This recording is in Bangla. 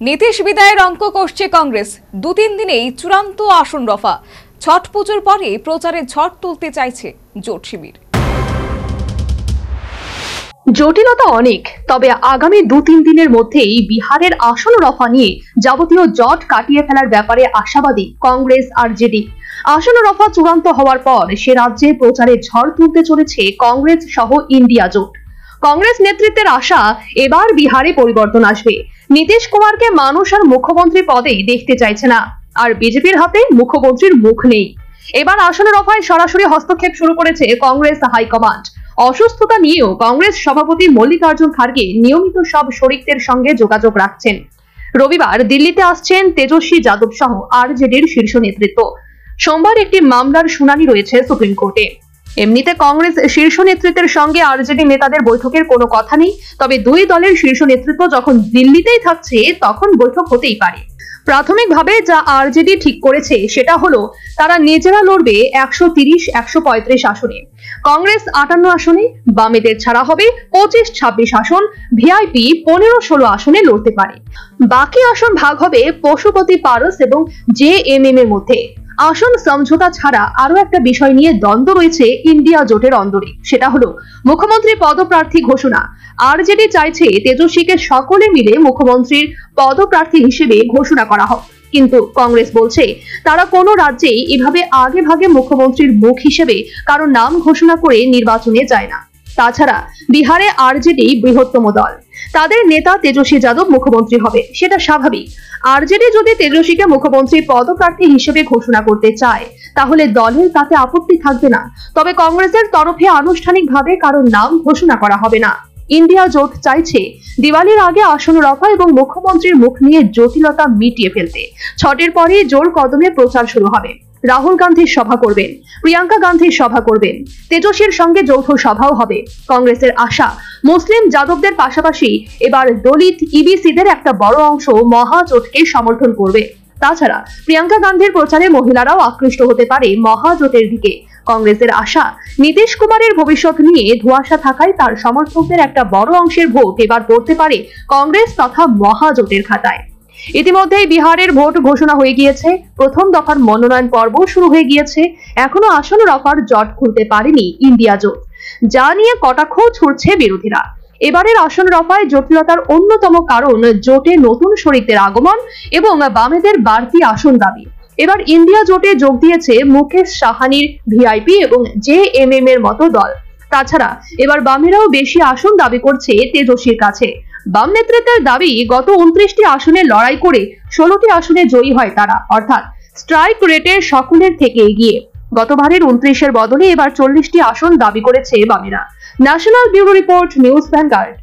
নীতিশ বিদায়ের অঙ্ক কষছে কংগ্রেস। ২-৩ দিনেই চূড়ান্ত আসন রফা। ছট পুজোর পরে প্রচারে ঝড় তুলতে চাইছে জোট শিবির। জটিলতা অনেক, তবে আগামী ২-৩ দিনের মধ্যেই বিহারের আসন রফা নিয়ে যাবতীয় জট কাটিয়ে ফেলার ব্যাপারে আশাবাদী কংগ্রেস আর জেডি। আসন রফা চূড়ান্ত হওয়ার পর সে রাজ্যে প্রচারে ঝড় তুলতে চলেছে কংগ্রেস সহ ইন্ডিয়া জোট। কংগ্রেস নেতৃত্বের আশা, এবার বিহারে পরিবর্তন আসবে। নীতিশ কুমারকে মানুষ আর মুখ্যমন্ত্রী পদেই দেখতে চাইছে না, আর বিজেপির হাতে মুখ্যমন্ত্রীর মুখ নেই। এবার আসন রফায় সরাসরি হস্তক্ষেপ শুরু করেছে কংগ্রেস হাইকমান্ড। অসুস্থতা নিয়েও কংগ্রেস সভাপতি মল্লিকার্জুন খার্গে নিয়মিত সব শরিকদের সঙ্গে যোগাযোগ রাখছেন। রবিবার দিল্লিতে আসছেন তেজস্বী যাদব সহ আরজেডির শীর্ষ নেতৃত্ব। সোমবার একটি মামলার শুনানি রয়েছে সুপ্রিম কোর্টে। এমনিতে কংগ্রেস শীর্ষ নেতৃত্বের সঙ্গে আরজেডি নেতাদের বৈঠকের কোনো কথা নেই, তবে দুই দলের শীর্ষ নেতৃত্ব যখন দিল্লিতেই থাকছে তখন বৈঠক হতেই পারে। প্রাথমিকভাবে যা আরজেডি ঠিক করেছে সেটা হলো তারা নিজেরা লড়বে 130-135 আসনে, কংগ্রেস 58 আসনে, বামেদের ছাড়া হবে 25-26 আসন, ভিআইপি 15-16 আসনে লড়তে পারে। বাকি আসন ভাগ হবে পশুপতি পারস এবং জেএমএম এর মধ্যে। আসন সমঝোতা ছাড়া আরো একটা বিষয় নিয়ে দ্বন্দ্ব রয়েছে ইন্ডিয়া জোটের অন্দরে, সেটা হলো মুখ্যমন্ত্রী পদপ্রার্থী ঘোষণা। আরজেডি চাইছে তেজস্বীকে সকলে মিলে মুখ্যমন্ত্রীর পদপ্রার্থী হিসেবে ঘোষণা করা হোক, কিন্তু কংগ্রেস বলছে তারা কোনো রাজ্যেই এভাবে আগে ভাগে মুখ্যমন্ত্রীর মুখ হিসেবে কারো নাম ঘোষণা করে নির্বাচনে যায় না। তাছাড়া বিহারে আরজেডি বৃহত্তম দল, তাদের নেতা তেজস্বী যাদব মুখ্যমন্ত্রী হবে, সেটা স্বাভাবিক। আরজেডি যদি তেজস্বীকে মুখ্যমন্ত্রী পদপ্রার্থী হিসেবে ঘোষণা করতে চায় তাহলে দলের তাতে আপত্তি থাকবে না, তবে কংগ্রেসের তরফে আনুষ্ঠানিকভাবে কারোর নাম ঘোষণা করা হবে না। ইন্ডিয়া জোট চাইছে দিওয়ালির আগে আসন রফা এবং মুখ্যমন্ত্রীর মুখ নিয়ে জটিলতা মিটিয়ে ফেলতে। ছটের পরে জোর কদমে প্রচার শুরু হবে। রাহুল গান্ধীর সভা করবেন, প্রিয়াঙ্কা গান্ধীর সভা করবেন, তেজস্বীর সঙ্গে যৌথ সভাও হবে। কংগ্রেসের আশা, মুসলিম যাদবদের পাশাপাশি এবার দলিত ইবিসিদের একটা বড় অংশ মহাজোটকে সমর্থন করবে। তাছাড়া প্রিয়াঙ্কা গান্ধীর প্রচারে মহিলারাও আকৃষ্ট হতে পারে মহাজোটের দিকে। কংগ্রেসের আশা, নীতিশ কুমারের ভবিষ্যৎ নিয়ে ধোঁয়াশা থাকায় তার সমর্থকদের একটা বড় অংশের ভোট এবার পড়তে পারে কংগ্রেস তথা মহাজোটের খাতায়। ইতিমধ্যেই বিহারের ভোট ঘোষণা হয়ে গিয়েছে, প্রথম দফার মনোনয়ন পর্ব শুরু হয়ে গিয়েছে। এখনো আসন রফার জট খুলতে পারেনি ইন্ডিয়া জোট, যা নিয়ে কটাক্ষ ছুড়ছে বিরোধীরা। এবারের আসন রফায় জটিলতার অন্যতম কারণ জোটে নতুন শরিকদের আগমন এবং বামেদের বাড়তি আসন দাবি। এবার ইন্ডিয়া জোটে যোগ দিয়েছে মুকেশ সাহানির ভিআইপি এবং জেএমএম এর মতো দল। তাছাড়া এবার বামেরাও বেশি আসন দাবি করছে তেজস্বীর কাছে। বাম নেতৃত্বের দাবি, গত 29টি আসনে লড়াই করে 16টি আসনে জয়ী হয় তারা, অর্থাৎ স্ট্রাইক রেটে সকলের থেকে এগিয়ে। গতবারের 29-এর বদলে এবার 40টি আসন দাবি করেছে বামেরা। National bureau report, news vanguard.